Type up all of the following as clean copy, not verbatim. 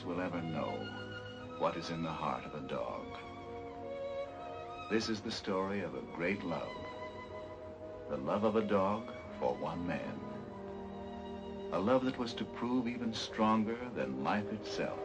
Will ever know what is in the heart of a dog. This is the story of a great love. The love of a dog for one man. A love that was to prove even stronger than life itself.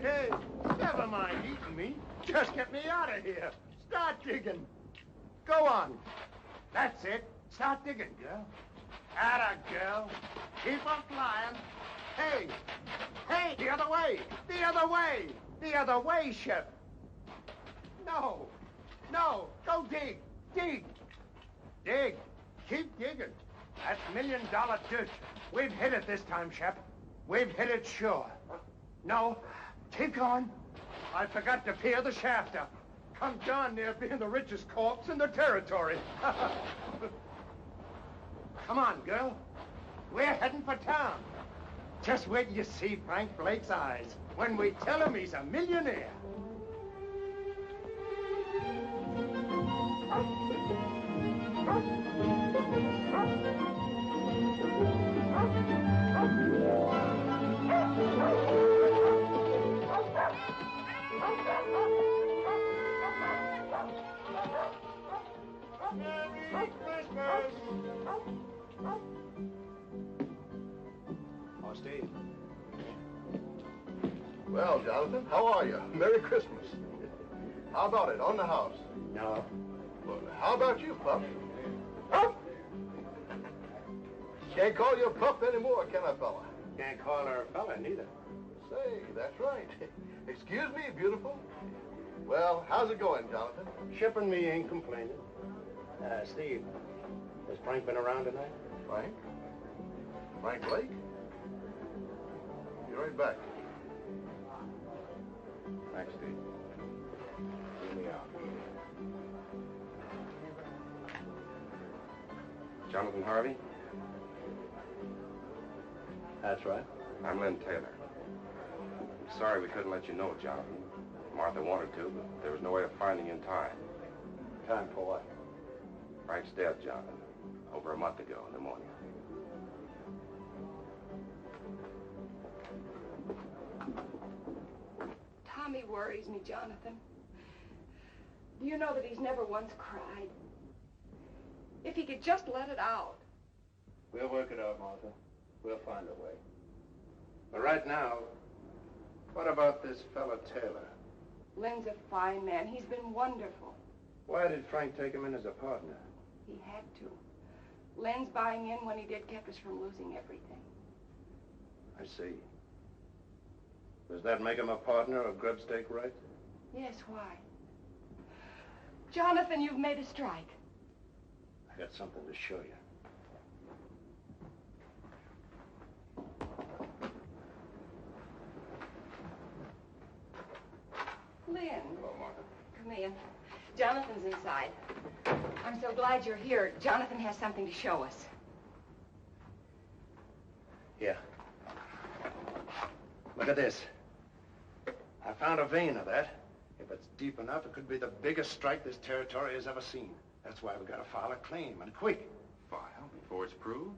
Hey, never mind eating me. Just get me out of here. Start digging. Go on. That's it. Start digging, girl. Atta, girl. Keep on flying. Hey, hey, the other way. The other way. The other way, Shep. No, no, go dig. Dig. Dig. Keep digging. That's $1-million dirt. We've hit it this time, Shep. We've hit it sure. No, keep going. I forgot to peer the shaft up. Come darn near being the richest corpse in the territory. Come on, girl. We're heading for town. Just wait till you see Frank Blake's eyes when we tell him he's a millionaire. Merry Christmas! Oh, Steve. Well, Jonathan, how are you? Merry Christmas. How about it, on the house? No. Well, how about you, Pup? Can't call you a pup anymore, can I, fella? Can't call her a fella, neither. Say, that's right. Excuse me, beautiful. Well, how's it going, Jonathan? Shep and me ain't complaining. Steve, has Frank been around tonight? Frank? Frank Blake? Be right back. Thanks, Steve. Here we are. Jonathan Harvey? That's right. I'm Lin Taylor. I'm sorry we couldn't let you know, Jonathan. Martha wanted to, but there was no way of finding you in time. Time for what? Frank's dead, Jonathan. Over a month ago in the morning. Tommy worries me, Jonathan. Do you know that he's never once cried? If he could just let it out. We'll work it out, Martha. We'll find a way. But right now, what about this fella Taylor? Lin's a fine man. He's been wonderful. Why did Frank take him in as a partner? He had to. Lin's buying in when he did kept us from losing everything. I see. Does that make him a partner of grubstake right? Yes, why? Jonathan, you've made a strike. I got something to show you. Lin. Hello, Martha. Come in. Jonathan's inside. I'm so glad you're here. Jonathan has something to show us. Here. Look at this. I found a vein of that. If it's deep enough, it could be the biggest strike this territory has ever seen. That's why we've got to file a claim, and quick. File before it's proved?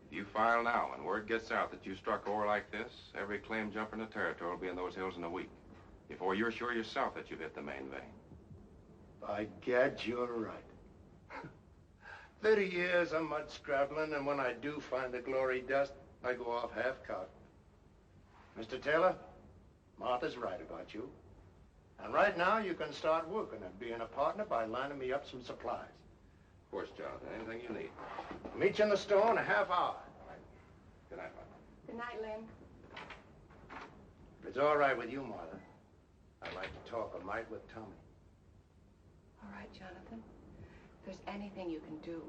If you file now and word gets out that you struck ore like this, every claim jumper in the territory will be in those hills in a week. Before you're sure yourself that you've hit the main vein. By gad, you're right. 30 years of mud scrabbling, and when I do find the glory dust, I go off half-cocked. Mr. Taylor, Martha's right about you. And right now, you can start working at being a partner by lining me up some supplies. Of course, Jonathan. Anything you need. Meet you in the store in a half hour. Good night, Martha. Good night, Lin. If it's all right with you, Martha, I'd like to talk a mite with Tommy. All right, Jonathan. If there's anything you can do.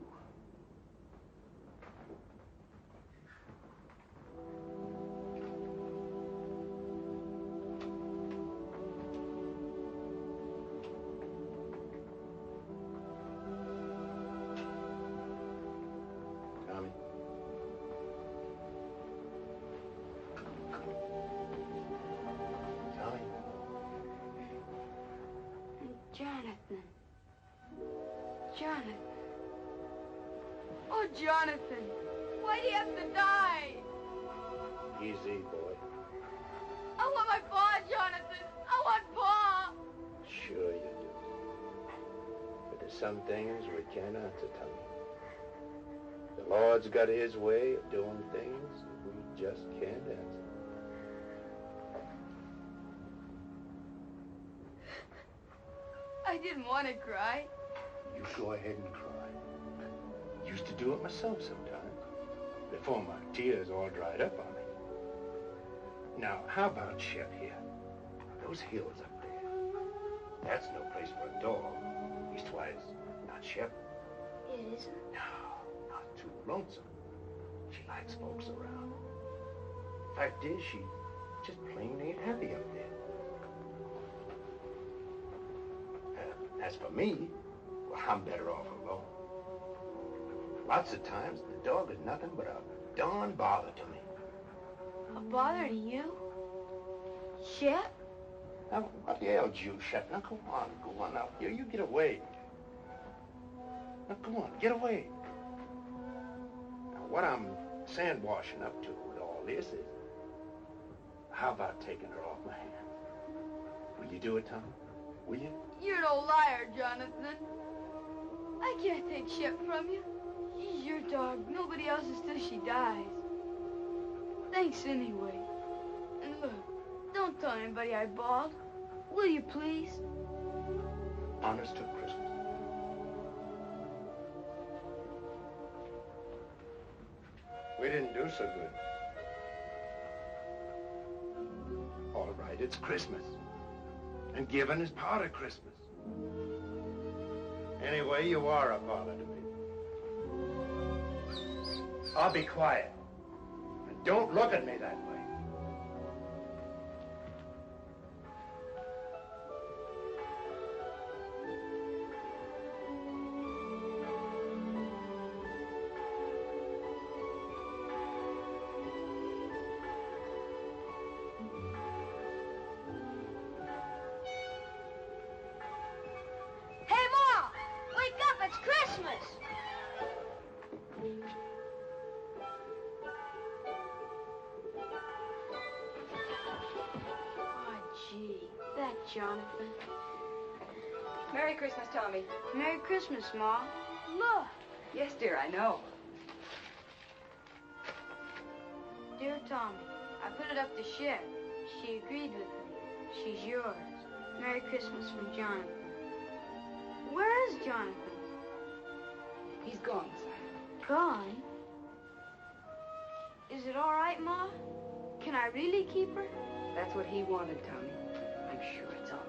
Tommy. Tommy. Jonathan. Jonathan. Oh, Jonathan. Why do you have to die? Easy, boy. I want my paw, Jonathan. I want paw. Sure you do. But there's some things we can't answer, Tommy. The Lord's got his way of doing things that we just can't answer. I didn't want to cry. You go ahead and cry. Used to do it myself sometimes, before my tears all dried up on me. Now, how about Shep here? Those hills up there. That's no place for a dog. Leastwise, not Shep. It isn't? No, not too lonesome. She likes folks around. Fact is, she just plain ain't happy up there. As for me, well, I'm better off alone. Lots of times, the dog is nothing but a darn bother to me. A bother to you? Shep? Now, what ails you, Shep? Now, go on now. You get away. Now, go on, get away. Now, what I'm sandwashing up to with all this is, how about taking her off my hands? Will you do it, Tom? Will you? You're an old liar, Jonathan. I can't take Shep from you. She's your dog. Nobody else's till she dies. Thanks anyway. And look, don't tell anybody I bawled. Will you please? Honest to Christmas. We didn't do so good. All right, it's Christmas. And giving is part of Christmas. Anyway, you are a bother to me. I'll be quiet. And don't look at me that way. Hey, Ma! Wake up! It's Christmas! Oh, gee. That Jonathan. Merry Christmas, Tommy. Merry Christmas, Ma. Look. Yes, dear, I know. Dear Tommy, I put it up to Shep. She agreed with me. She's yours. Merry Christmas from Jonathan. Where is Jonathan? He's gone, son. Gone? Is it all right, Ma? Can I really keep her? That's what he wanted, Tommy. I'm sure it's all right.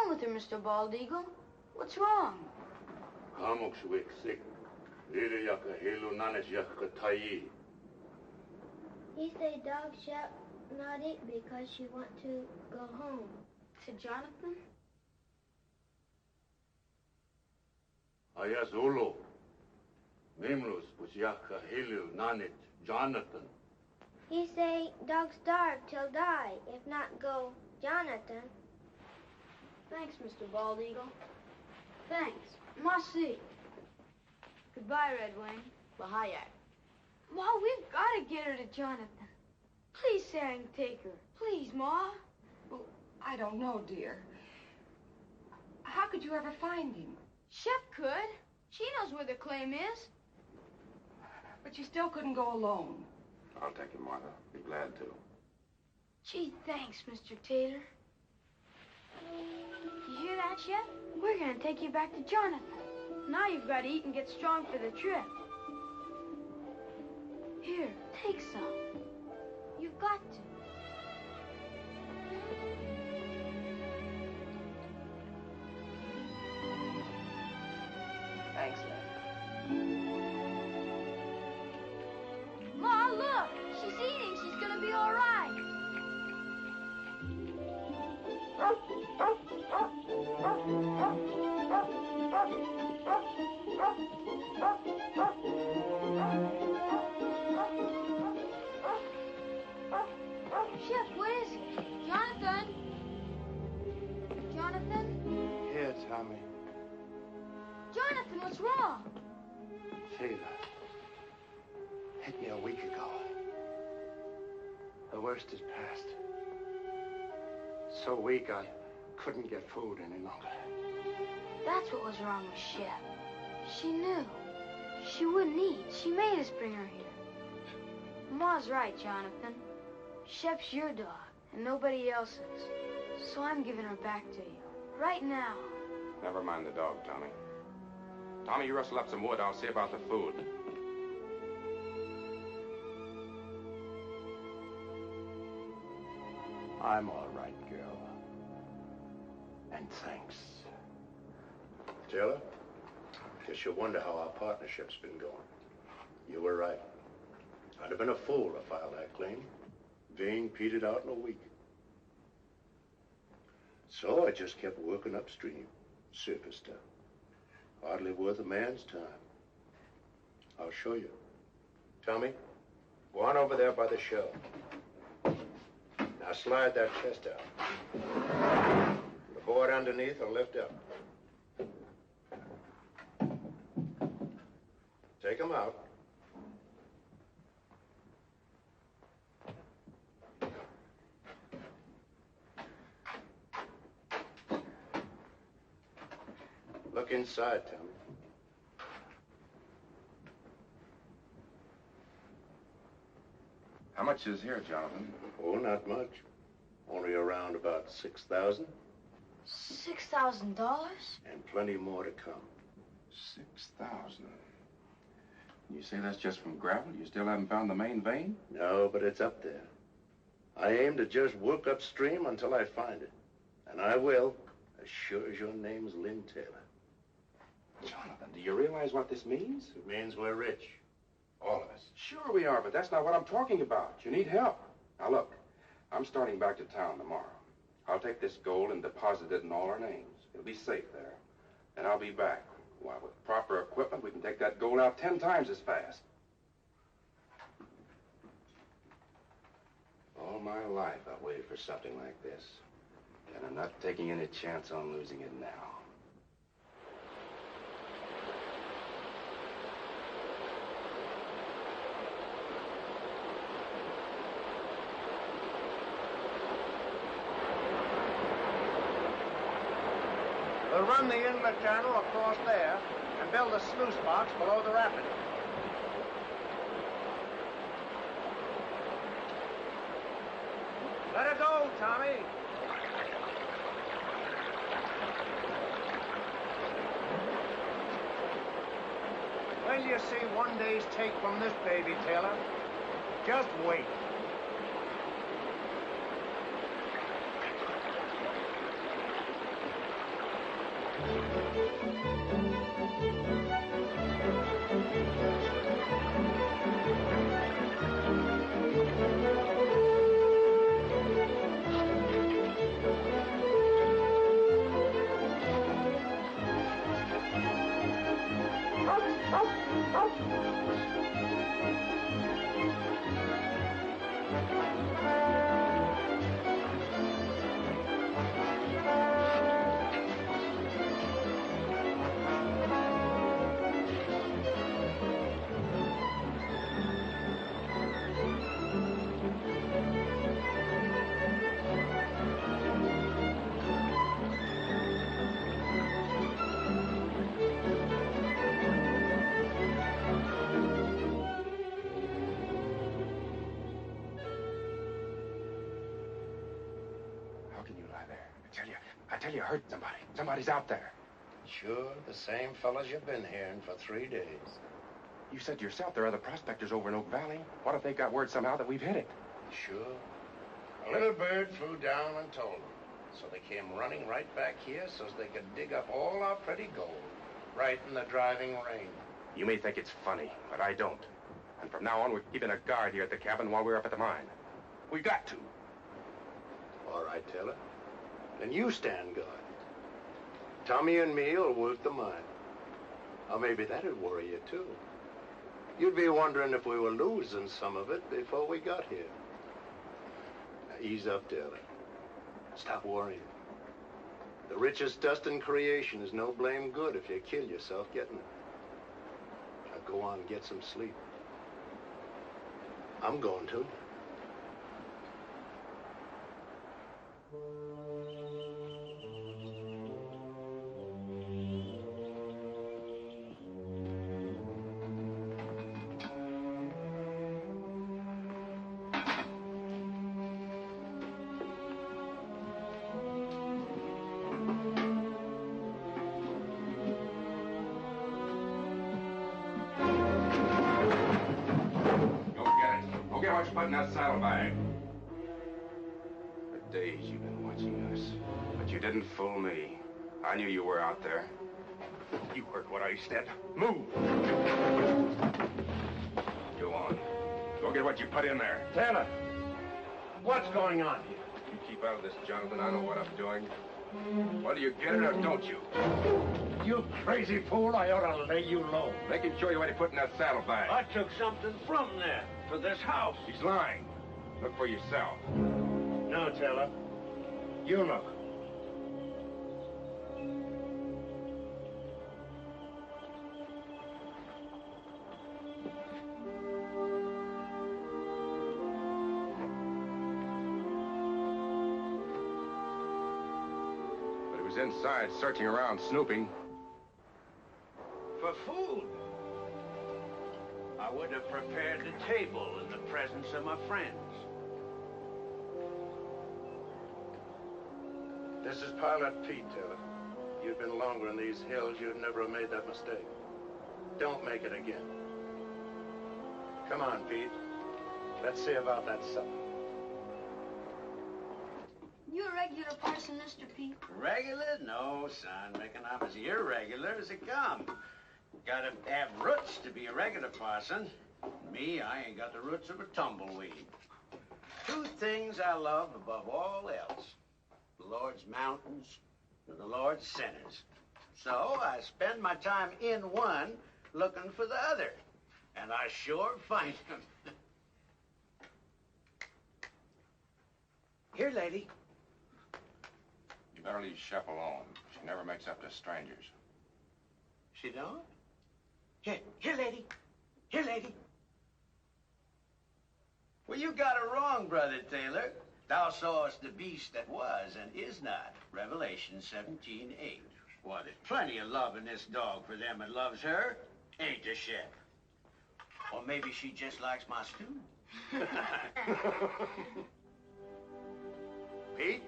wrong with her, Mr. Bald Eagle? What's wrong? He say dog Shep not eat because she want to go home. To Jonathan? Ayazulu. Mimlus Busyaka Hilu Nanit Jonathan. He say dog starve till die, if not go Jonathan. Thanks, Mr. Bald Eagle. Thanks. Merci. Goodbye, Red Wing. Bahayak. Ma, we've got to get her to Jonathan. Please say I can take her. Please, Ma. Well, I don't know, dear. How could you ever find him? Shep could. She knows where the claim is. But you still couldn't go alone. I'll take him, Martha. Be glad to. Gee, thanks, Mr. Taylor. You hear that, Shep? We're gonna take you back to Jonathan. Now you've got to eat and get strong for the trip. Here, take some. You've got to. Thanks, Lynn. Ma, look! She's eating. She's gonna be all right. Shep, what is it? Jonathan? Jonathan? Here, Tommy. Jonathan, what's wrong? Fever. Hit me a week ago. The worst is past. So weak I couldn't get food any longer. That's what was wrong with Shep. She knew. She wouldn't eat. She made us bring her here. Ma's right, Jonathan. Shep's your dog, and nobody else's. So I'm giving her back to you. Right now. Never mind the dog, Tommy. Tommy, you rustle up some wood. I'll see about the food. I'm all right, girl. And thanks. Taylor, guess you wonder how our partnership's been going. You were right. I'd have been a fool to file that claim. Vein petered out in a week. So I just kept working upstream, surface stuff. Hardly worth a man's time. I'll show you. Tommy, go on over there by the shelf. Now slide that chest out. The board underneath will lift up. Take them out. Look inside, Tommy. How much is here, Jonathan? Oh, not much. Only around about 6,000. $6,000? And plenty more to come. 6,000. You say that's just from gravel? You still haven't found the main vein? No, but it's up there. I aim to just work upstream until I find it. And I will, as sure as your name's Lin Taylor. Jonathan, do you realize what this means? It means we're rich. All of us. Sure we are, but that's not what I'm talking about. You need help. Now look, I'm starting back to town tomorrow. I'll take this gold and deposit it in all our names. It'll be safe there. And I'll be back. Why, with proper equipment, we can take that gold out 10 times as fast. All my life, I've waited for something like this. And I'm not taking any chance on losing it now. We'll run the inlet channel across there and build a sluice box below the rapid. Let her go, Tommy. When you see one day's take from this baby, Taylor, just wait. I tell you, I heard somebody. Somebody's out there. Sure, the same fellas you've been hearing for 3 days. You said yourself there are other prospectors over in Oak Valley. What if they got word somehow that we've hit it? Sure. A little bird flew down and told them. So they came running right back here so they could dig up all our pretty gold, right in the driving rain. You may think it's funny, but I don't. And from now on, we're keeping a guard here at the cabin while we're up at the mine. We got to. All right, Taylor. Then you stand guard. Tommy and me will work the mine. Or maybe that'd worry you, too. You'd be wondering if we were losing some of it before we got here. Now, ease up, Taylor. Stop worrying. The richest dust in creation is no blame good if you kill yourself getting it. Now, go on and get some sleep. I'm going to. In that saddlebag. For days you've been watching us, but you didn't fool me. I knew you were out there. You heard what I said. Move! Go on. Go get what you put in there. Taylor, what's going on here? You keep out of this, Jonathan. I know what I'm doing. Whether you get it or don't you? You crazy fool, I ought to lay you low. Making sure you what he put in that saddlebag. I took something from there for this house. He's lying. Look for yourself. No, Taylor. You look. But he was inside, searching around, snooping. For food. I would have prepared the table in the presence of my friends. This is Pilot Pete, Taylor. You'd been longer in these hills, you'd never have made that mistake. Don't make it again. Come on, Pete. Let's see about that supper. You a regular parson, Mr. Pete? Regular? No, son. Reckon I'm as irregular as it comes. Gotta have roots to be a regular parson. Me, I ain't got the roots of a tumbleweed. 2 things I love above all else. The Lord's mountains and the Lord's sinners. So I spend my time in one looking for the other. And I sure find them. Here, lady. You better leave Shep alone. She never makes up to strangers. She don't? Here, lady. Here, lady. Well, you got it wrong, Brother Taylor. Thou sawest the beast that was and is not. Revelation 17:8. Well, there's plenty of love in this dog for them that loves her. Ain't there, Shep? Or maybe she just likes my stew. Pete,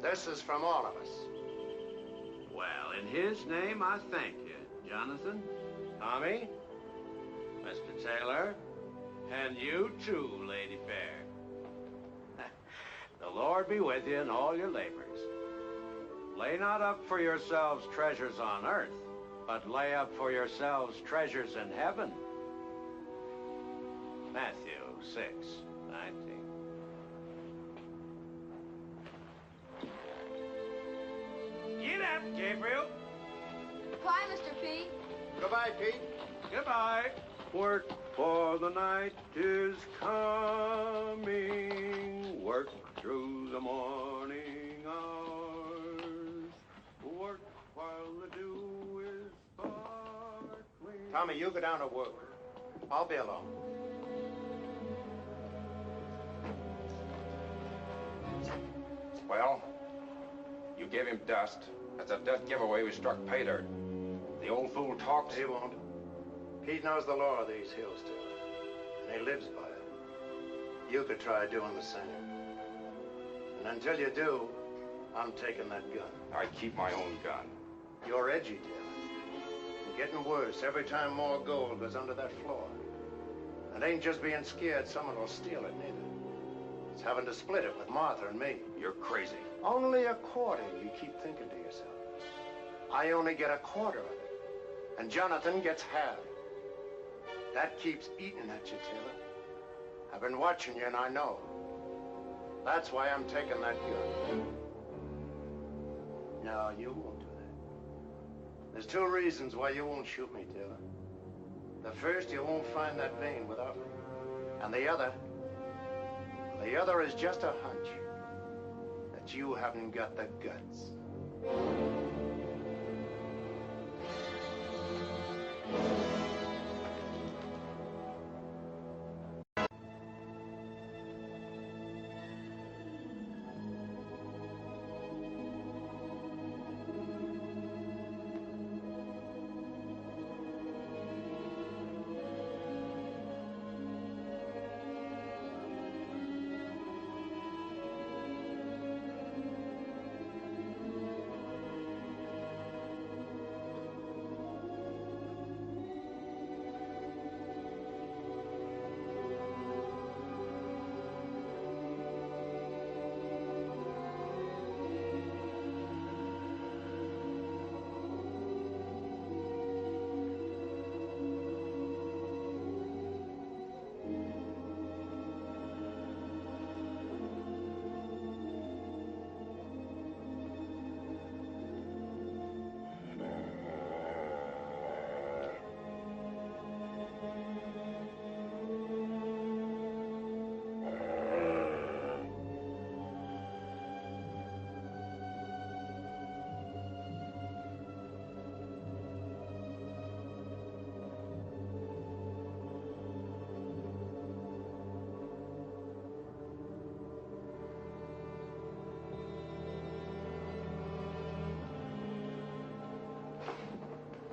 this is from all of us. Well, in his name, I thank you, Jonathan, Tommy, Mr. Taylor, and you too, Lady Fair. The Lord be with you in all your labors. Lay not up for yourselves treasures on earth, but lay up for yourselves treasures in heaven. Matthew 6:19. Get up, Gabriel. Bye, Mr. P. Goodbye, Pete. Goodbye. Work, for the night is coming. Work through the morning hours. Work while the dew is sparkling. Tommy, you go down to work. I'll be along. Well, you gave him dust. That's a dead giveaway we struck pay dirt. The old fool talks. He won't. Pete knows the law of these hills, too. And he lives by it. You could try doing the same. And until you do, I'm taking that gun. I keep my own gun. You're edgy, dear. You're getting worse every time more gold goes under that floor. It ain't just being scared someone will steal it, neither. It's having to split it with Martha and me. You're crazy. Only a quarter, you keep thinking to yourself. I only get a quarter of it. And Jonathan gets half. That keeps eating at you, Taylor. I've been watching you, and I know. That's why I'm taking that gun. No, you won't do that. There's two reasons why you won't shoot me, Taylor. The first, you won't find that vein without me. And the other is just a hunch that you haven't got the guts.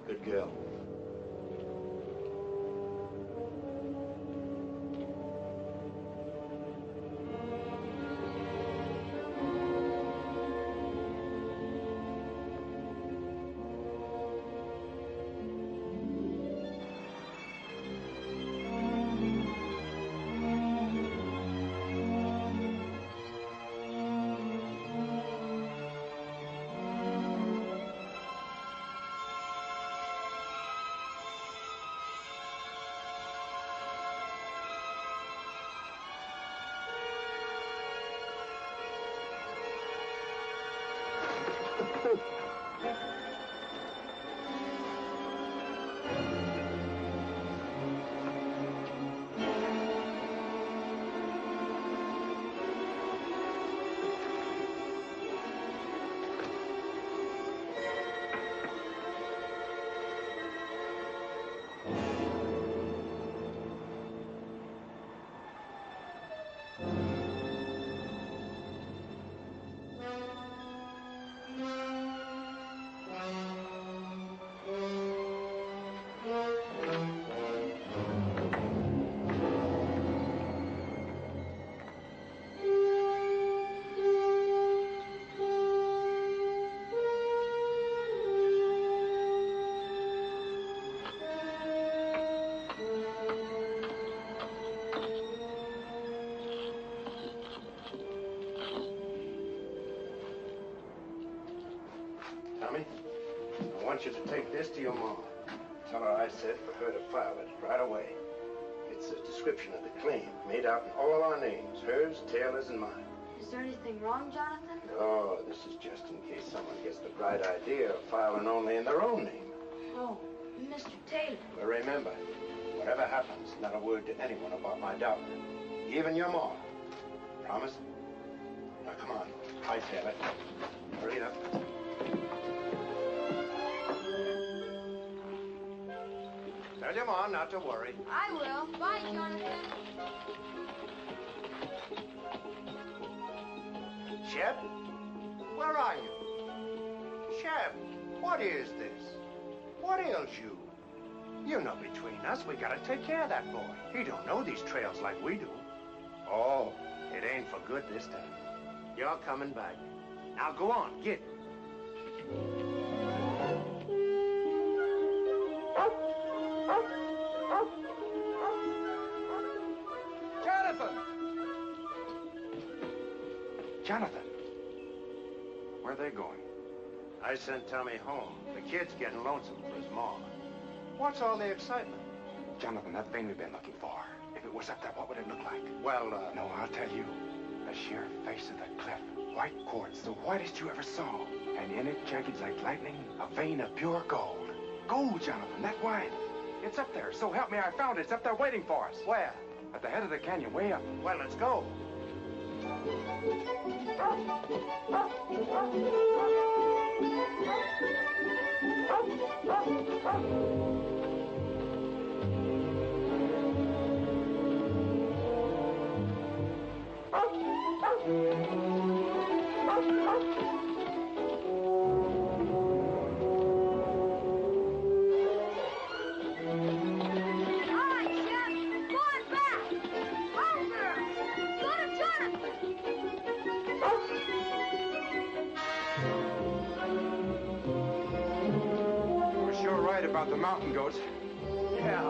Good girl. want you to take this to your mom. Tell her I said for her to file it right away. It's a description of the claim, made out in all our names, hers, Taylor's, and mine. Is there anything wrong, Jonathan? No, this is just in case someone gets the bright idea of filing only in their own name. Oh, Mr. Taylor. But remember, whatever happens, not a word to anyone about my daughter. Even your mom. Promise? Now, come on. Hightail it. Hurry up. Tell your mom not to worry. I will. Bye, Jonathan. Shep? Where are you? Shep, what is this? What ails you? You know between us, we gotta take care of that boy. He don't know these trails like we do. Oh, it ain't for good this time. You're coming back. Now go on, get. Jonathan! Jonathan! Where are they going? I sent Tommy home. The kid's getting lonesome for his mom. What's all the excitement? Jonathan, that thing we've been looking for. If it was up there, what would it look like? Well, No, I'll tell you. The sheer face of the cliff. White quartz, the whitest you ever saw. And in it, jagged like lightning, a vein of pure gold. Gold, Jonathan, that white. It's up there. So help me, I found it. It's up there waiting for us. Where? At the head of the canyon, way up. Well, let's go. About the mountain goats. Yeah.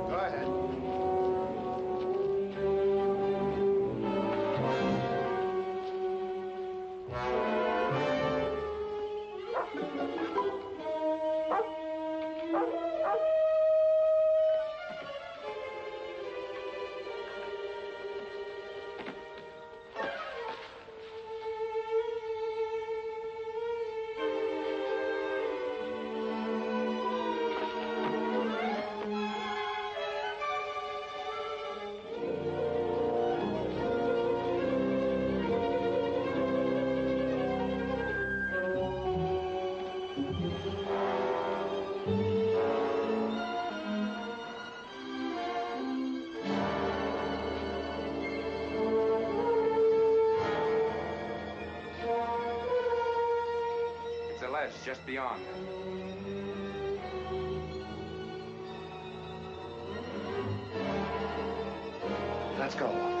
Go ahead. Just beyond. Let's go.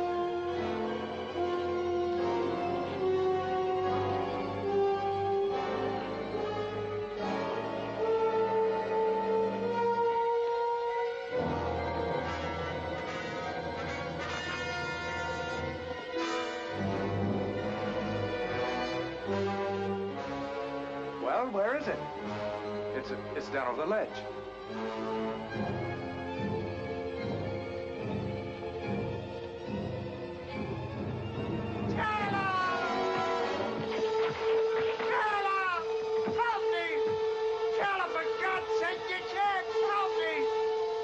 Where is it? It's down over the ledge.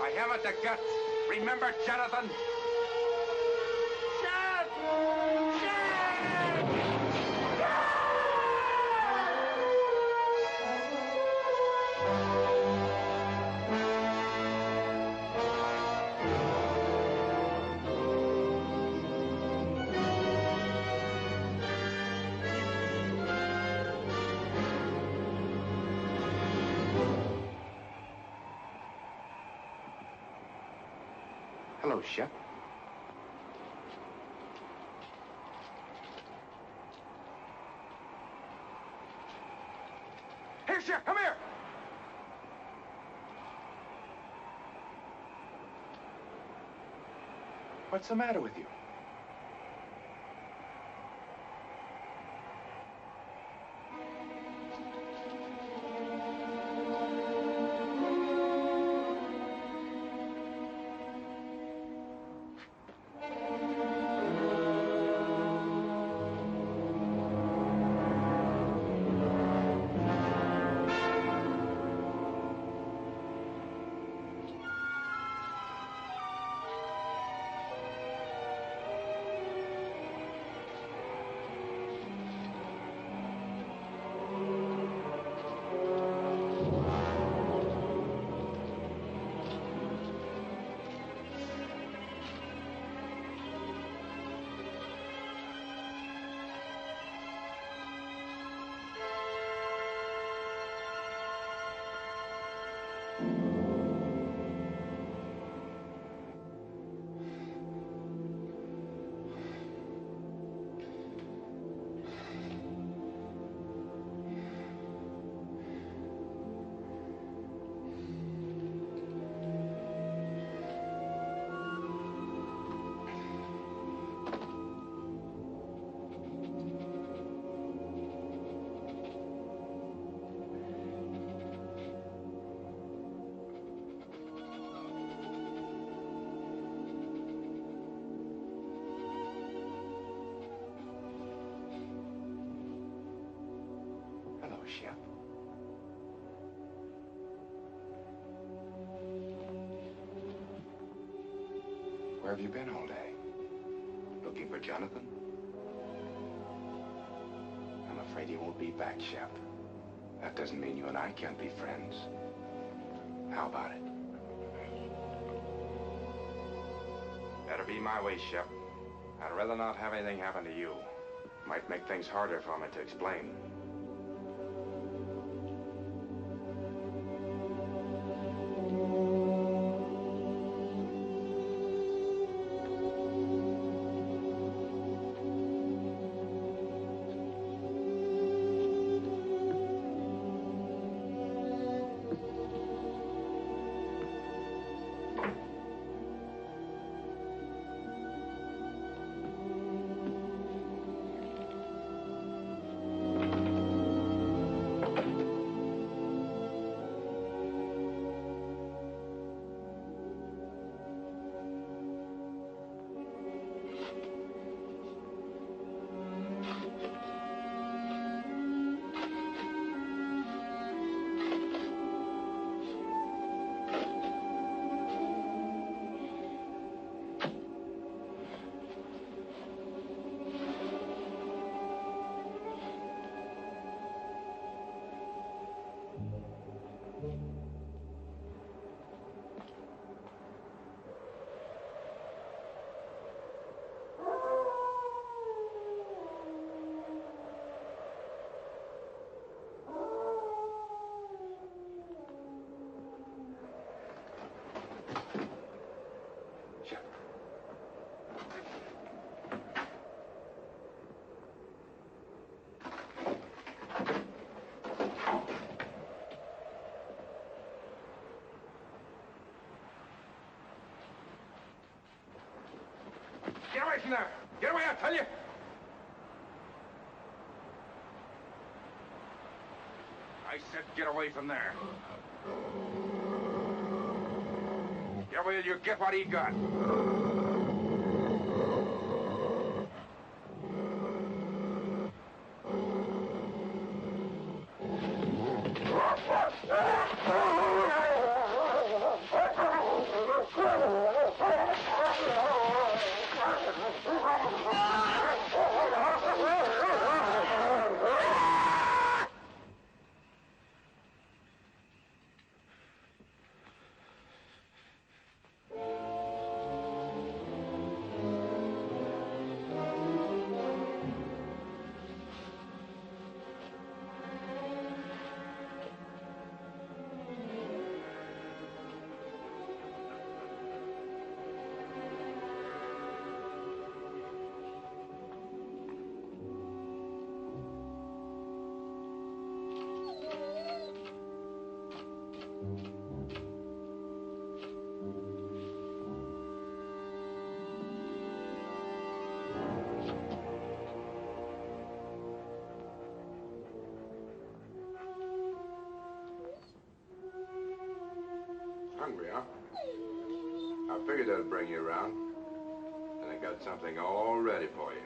I haven't the guts. Remember, Jonathan? Shep! Hello, Shep. Here, Shep, come here! What's the matter with you? Shep. Where have you been all day? Looking for Jonathan? I'm afraid he won't be back, Shep. That doesn't mean you and I can't be friends. How about it? Better be my way, Shep. I'd rather not have anything happen to you. Might make things harder for me to explain. Get away from there! Get away, I tell you! I said get away from there. Get away, you get what he got. Hungry, huh? I figured that'd bring you around. And I got something all ready for you.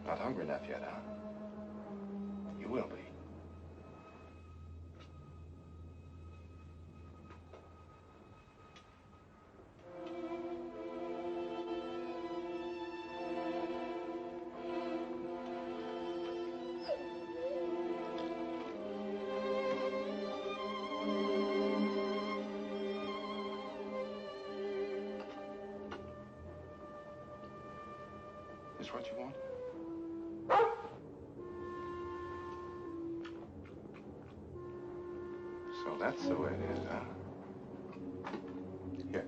Not hungry enough yet, huh? You will be. Is what you want? So that's the way it is, huh? Here.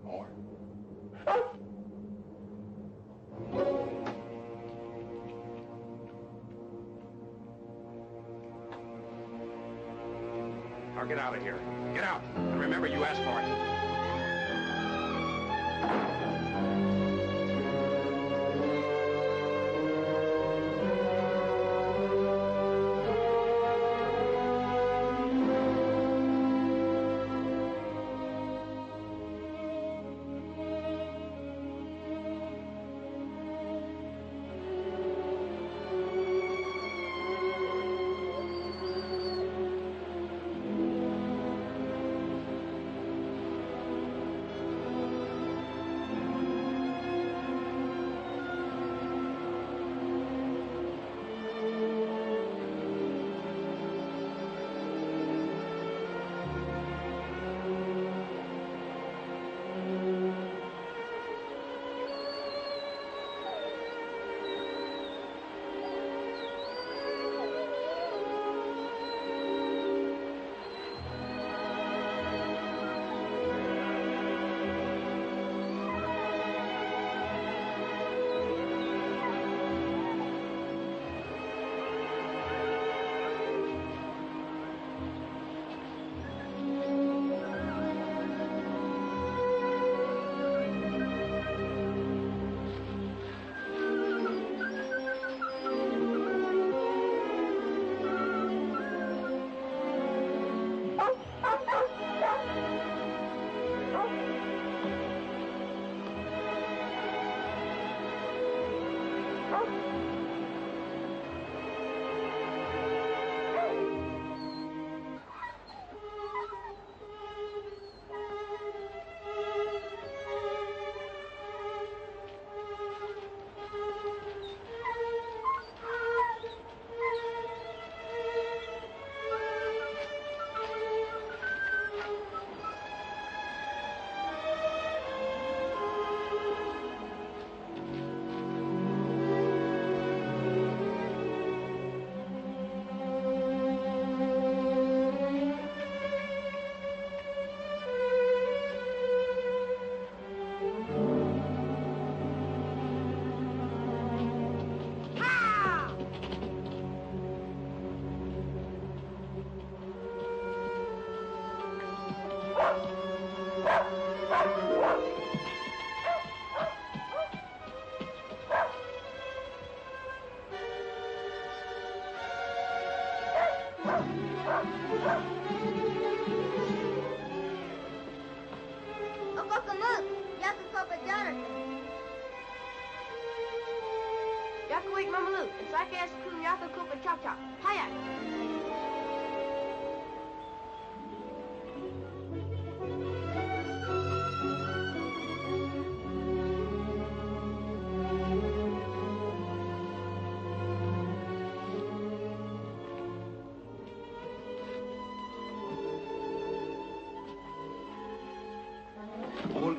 More? Now get out of here. Get out. And remember, you asked for it.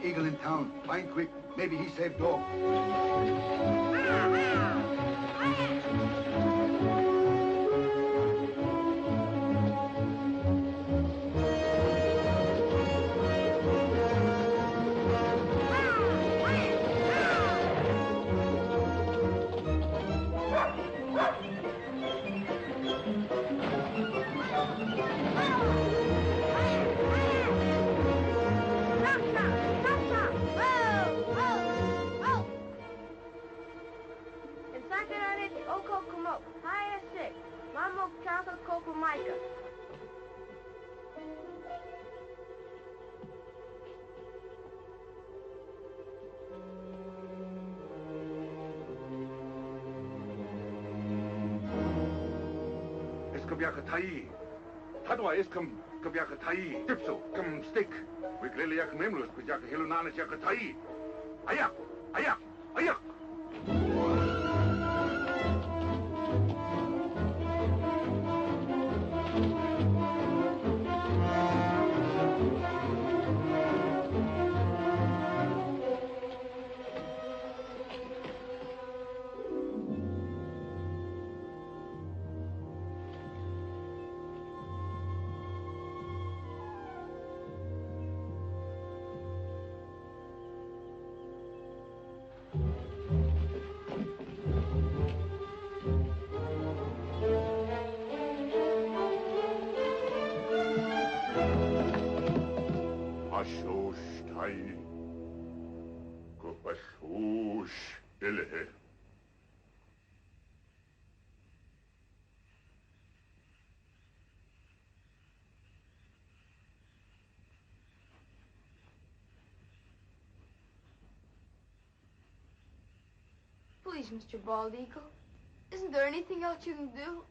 eagle in town. Find quick. Maybe he saved dog. Tayi. Tadwa iskam kabyaka tayi. Tipso kam stick. Wiglili yak memlus kujaka hilunanas yak tayi. Ayak, ayak, ayak. Please, Mr. Bald Eagle. Isn't there anything else you can do?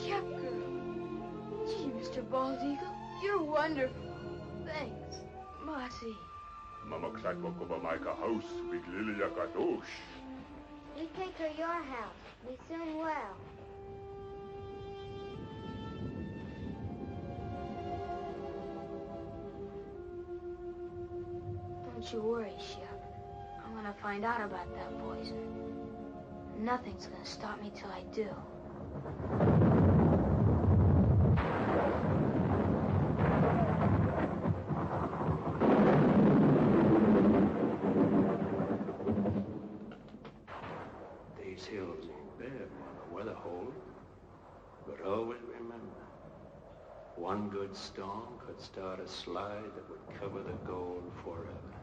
Shep girl. Gee, Mr. Bald Eagle, you're wonderful. Thanks. Marcy. House with Lily Yakadosh. We take her your house. We soon will. Don't you worry, Shep. I'm gonna find out about that poison. Nothing's gonna stop me till I do. These hills ain't bad when the weather holds. But always remember, one good storm could start a slide that would cover the gold forever.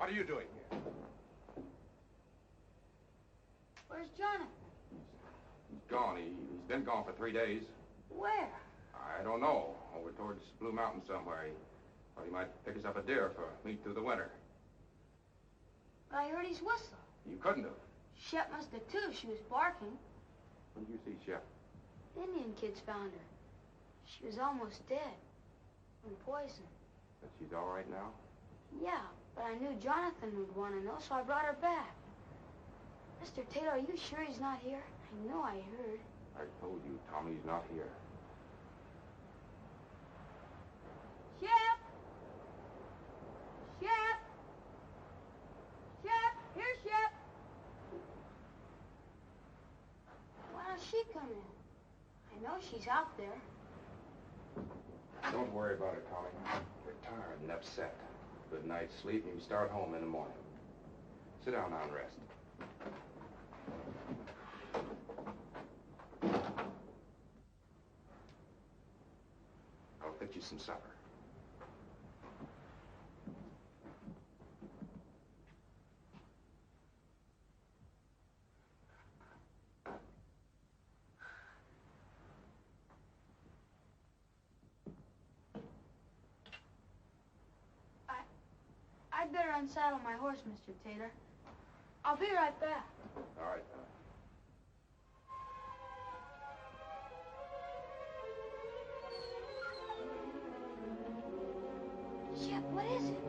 What are you doing here? Where's Jonathan? He's gone. He's been gone for 3 days. Where? I don't know. Over towards Blue Mountain somewhere. He thought he might pick us up a deer for meat through the winter. But I heard his whistle. You couldn't have. Shep must have too if she was barking. When did you see Shep? Indian kids found her. She was almost dead. From poison. But she's all right now? Yeah, but I knew Jonathan would want to know, so I brought her back. Mr. Taylor, are you sure he's not here? I know I heard. I told you, Tommy's not here. Shep! Shep! Shep! Here, Shep! Why don't she come in? I know she's out there. Don't worry about it, Cowling. You're tired and upset. Good night's sleep, and you start home in the morning. Sit down now and rest. I'll fix you some supper. I'd better unsaddle my horse, Mr. Taylor. I'll be right back. All right. Shep, what is it?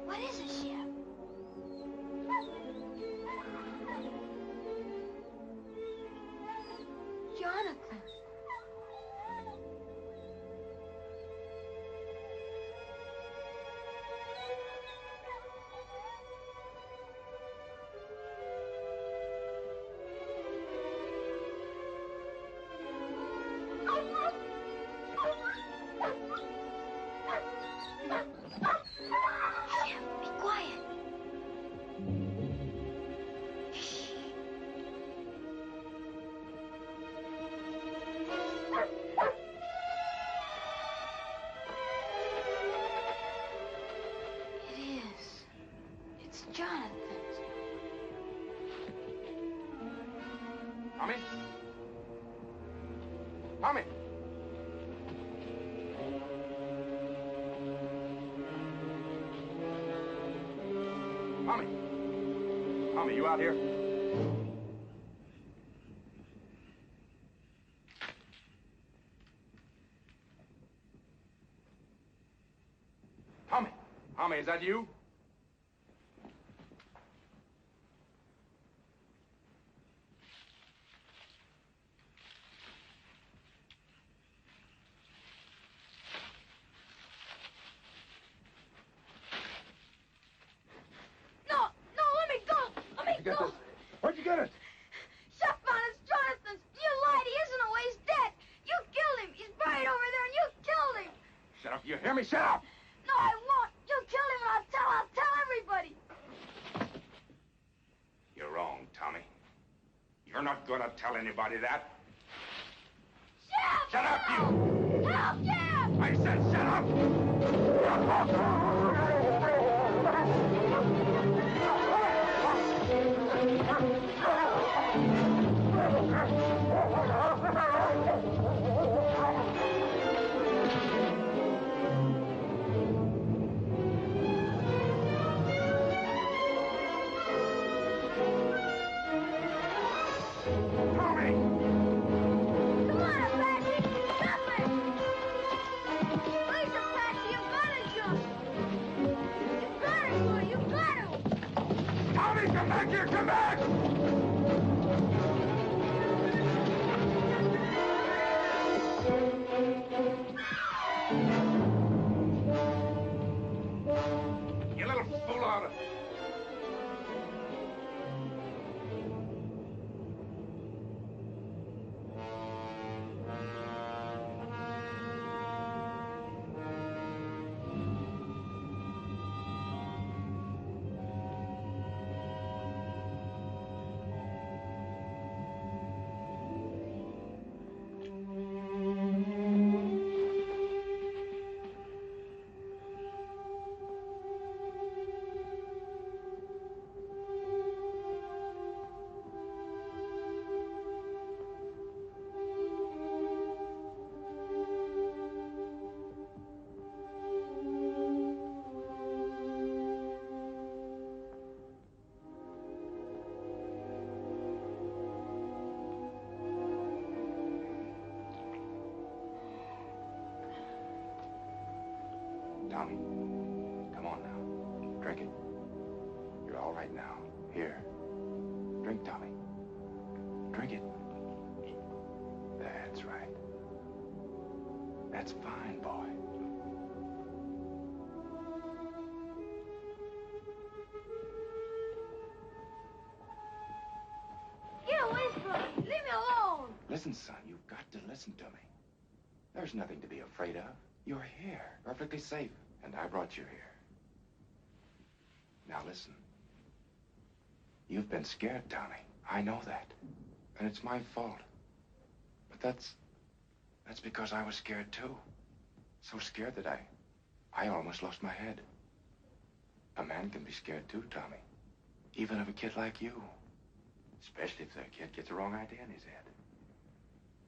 What is it, Shep? Jonathan. Tommy? Tommy! Tommy! Tommy, you out here? Tommy! Tommy, is that you? Get this. Where'd you get it? Shep found it. It's Jonathan's. You lied. He isn't away. He's dead. You killed him. He's buried over there, and you killed him. Shut up. You hear me? Shut up! No, I won't. You killed him, and I'll tell everybody. You're wrong, Tommy. You're not gonna tell anybody that. Shep! Shut up, you! Help, Shep! I said shut up! Come back here! Come back! You little fool out of... Tommy. Come on now. Drink it. You're all right now. Here. Drink, Tommy. Drink it. That's right. That's fine, boy. Get away from me. Leave me alone. Listen, son, you've got to listen to me. There's nothing to be afraid of. You're here, perfectly safe, and I brought you here. Now listen. You've been scared, Tommy. I know that. And it's my fault. But that's because I was scared too. So scared that I almost lost my head. A man can be scared too, Tommy. Even of a kid like you. Especially if the kid gets the wrong idea in his head.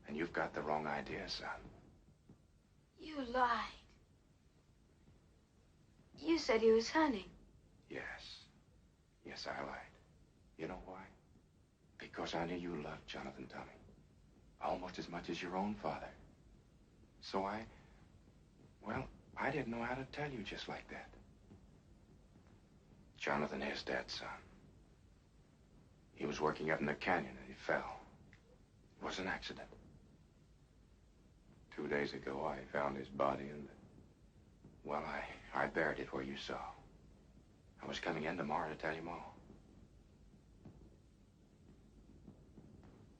And you've got the wrong idea, son. You lied. You said he was hunting. Yes. Yes, I lied. You know why? Because I knew you loved Jonathan, Tommy. Almost as much as your own father. So I didn't know how to tell you just like that. Jonathan is dead, son. He was working up in the canyon and he fell. It was an accident. 2 days ago, I found his body and, well, I buried it where you saw. I was coming in tomorrow to tell you more.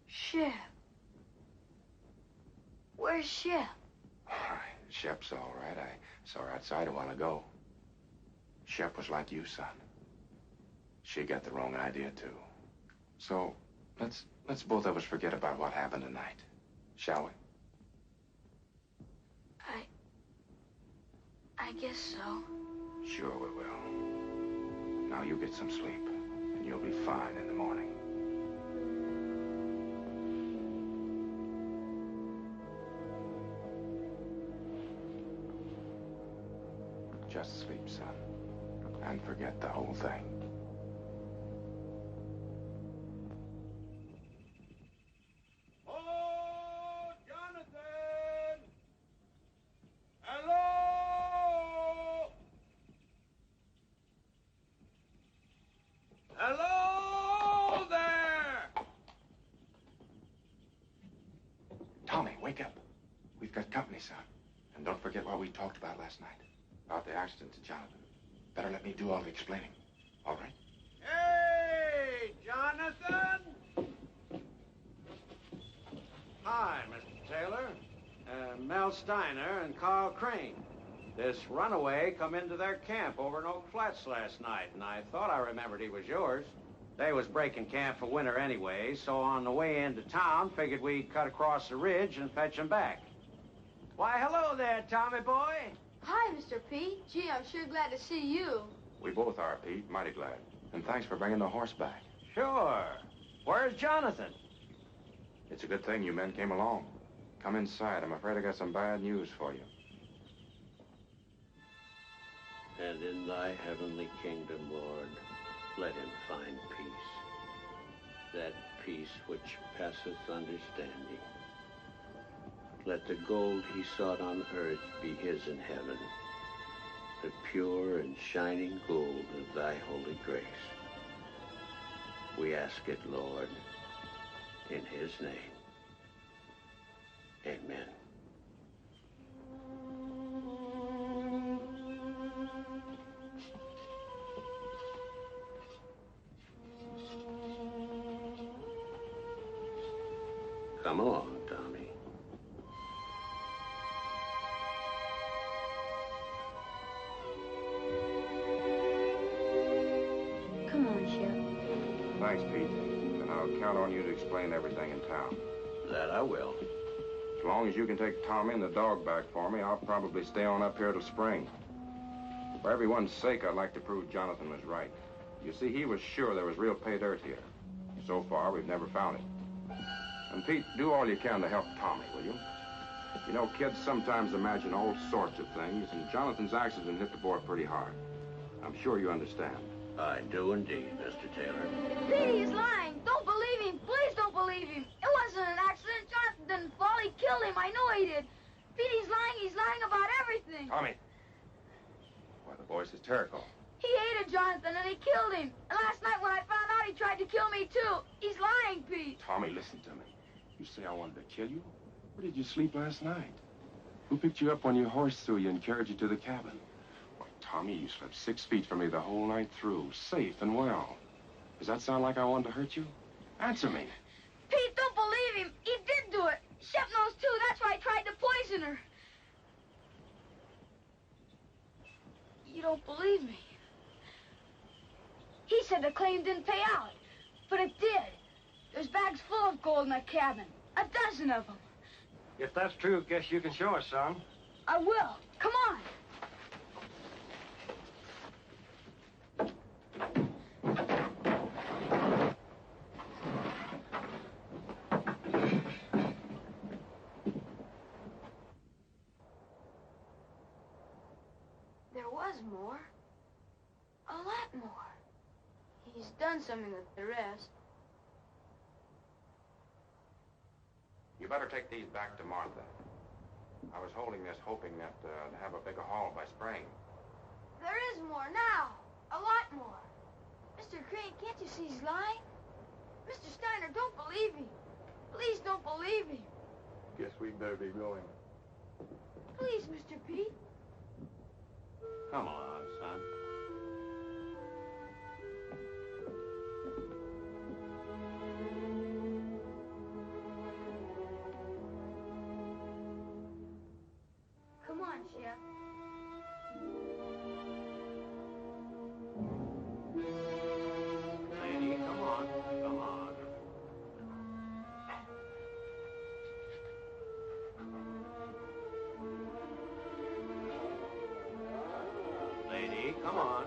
Shep. Where's Shep? Shep's all right. I saw her outside a while ago. Shep was like you, son. She got the wrong idea, too. So, let's both of us forget about what happened tonight, shall we? I guess so. Sure we will. Now you get some sleep, and you'll be fine in the morning. Just sleep, son, and forget the whole thing. Oh, Jonathan! Hello! Hello there! Tommy, wake up. We've got company, son. And don't forget what we talked about last night. About the accident to Jonathan. Better let me do all the explaining. All right? Hey, Jonathan! Hi, Mr. Taylor. Mel Steiner and Carl Crane. This runaway come into their camp over in Oak Flats last night, and I thought I remembered he was yours. They was breaking camp for winter anyway, so on the way into town, figured we'd cut across the ridge and fetch him back. Why, hello there, Tommy boy. Hi, Mr. Pete. Gee, I'm sure glad to see you. We both are, Pete. Mighty glad. And thanks for bringing the horse back. Sure. Where's Jonathan? It's a good thing you men came along. Come inside. I'm afraid I got some bad news for you. And in thy heavenly kingdom, Lord, let him find peace. That peace which passeth understanding. Let the gold he sought on earth be his in heaven, the pure and shining gold of thy holy grace. We ask it, Lord, in his name. Amen. Come along, Tommy. Come on, Shep. Thanks, Pete. And I'll count on you to explain everything in town. That I will. As long as you can take Tommy and the dog back for me, I'll probably stay on up here till spring. For everyone's sake, I'd like to prove Jonathan was right. You see, he was sure there was real pay dirt here. So far, we've never found it. And Pete, do all you can to help Tommy, will you? You know, kids sometimes imagine all sorts of things, and Jonathan's accident hit the boy pretty hard. I'm sure you understand. I do indeed, Mr. Taylor. Petey is lying. Don't believe him. Please don't believe him. It wasn't an accident. Jonathan didn't fall. He killed him. I know he did. Petey's lying. He's lying about everything. Tommy, horse is Terrical. He hated Jonathan and he killed him. And last night when I found out, he tried to kill me too. He's lying, Pete. Tommy, listen to me. You say I wanted to kill you? Where did you sleep last night? Who picked you up when your horse threw you and carried you to the cabin? Why, Tommy, you slept 6 feet from me the whole night through, safe and well. Does that sound like I wanted to hurt you? Answer me. Pete, don't believe him. He did do it. Shep knows too. That's why I tried to poison her. You don't believe me. He said the claim didn't pay out, but it did. There's bags full of gold in that cabin. 12 of them. If that's true, guess you can show us some. I will. Come on. There was more. A lot more. He's done something with the rest. You better take these back to Martha. I was holding this hoping that to have a bigger haul by spring. There is more now. A lot more. Mr. Crane, can't you see he's lying? Mr. Steiner, don't believe him. Please don't believe him. Guess we'd better be going. Please, Mr. Pete. Come on, son. Come on, Shep. Lady, come on. Come on. Lady, come on.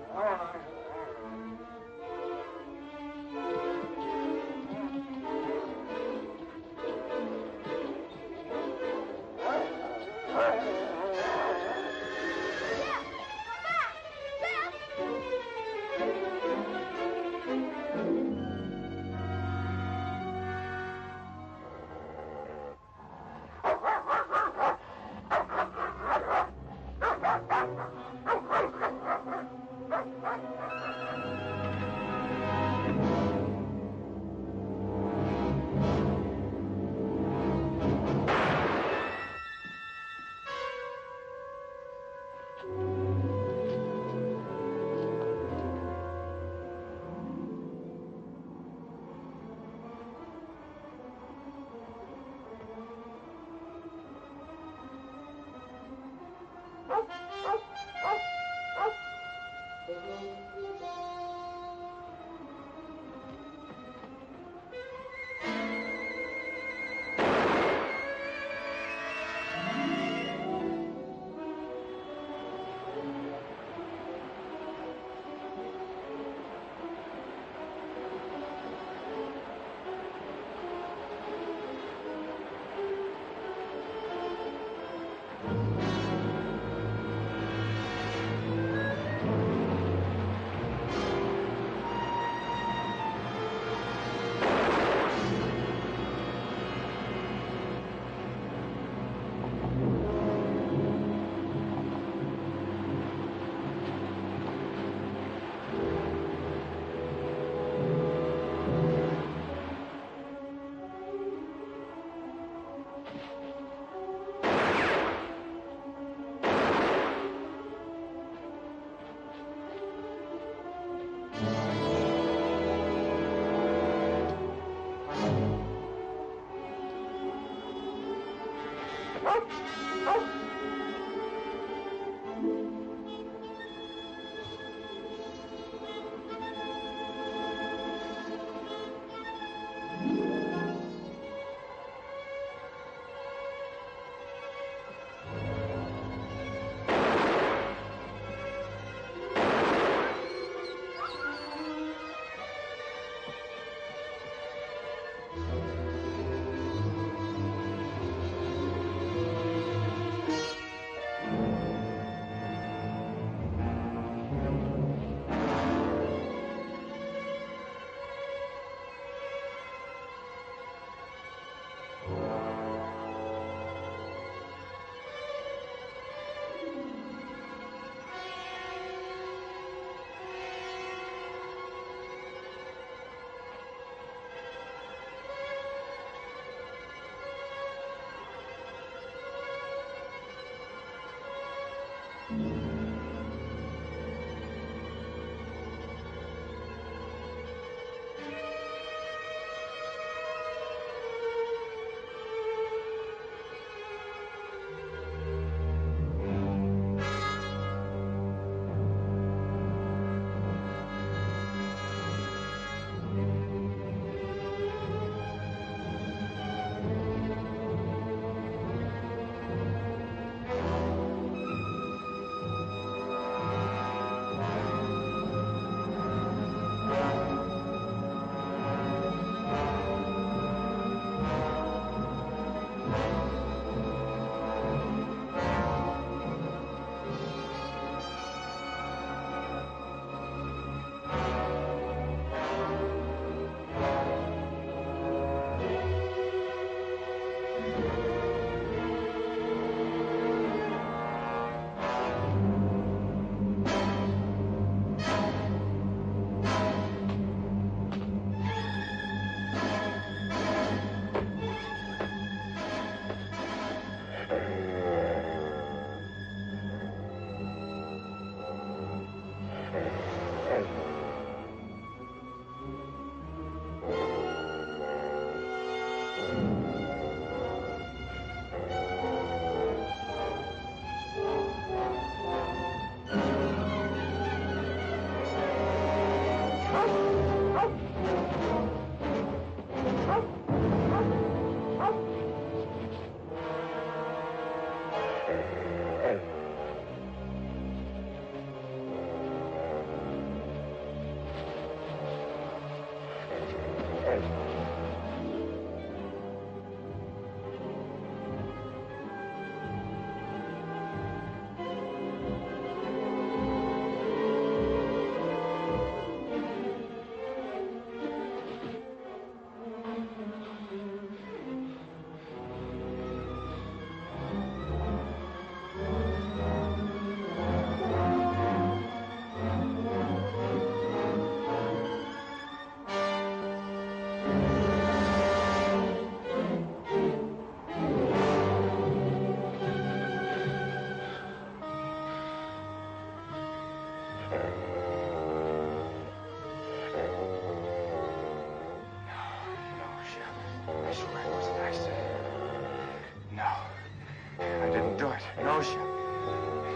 No, Shep.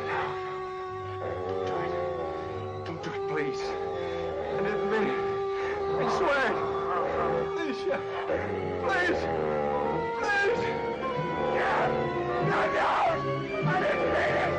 No. Don't do it. Don't do it, please. I didn't mean it. I swear. Please, Shep. Please. Please. No, I didn't mean it.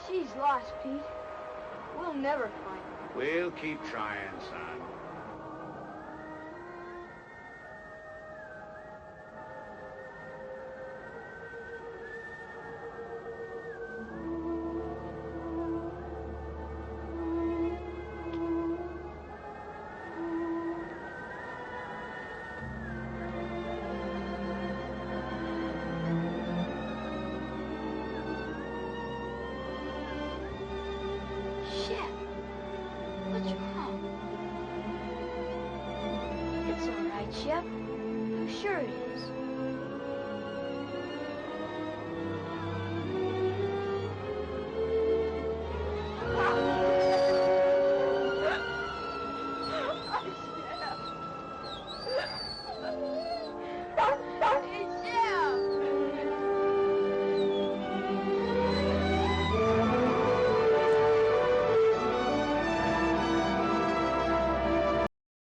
She's lost, Pete. We'll never find her. We'll keep trying, son. Shep, I'm sure it is.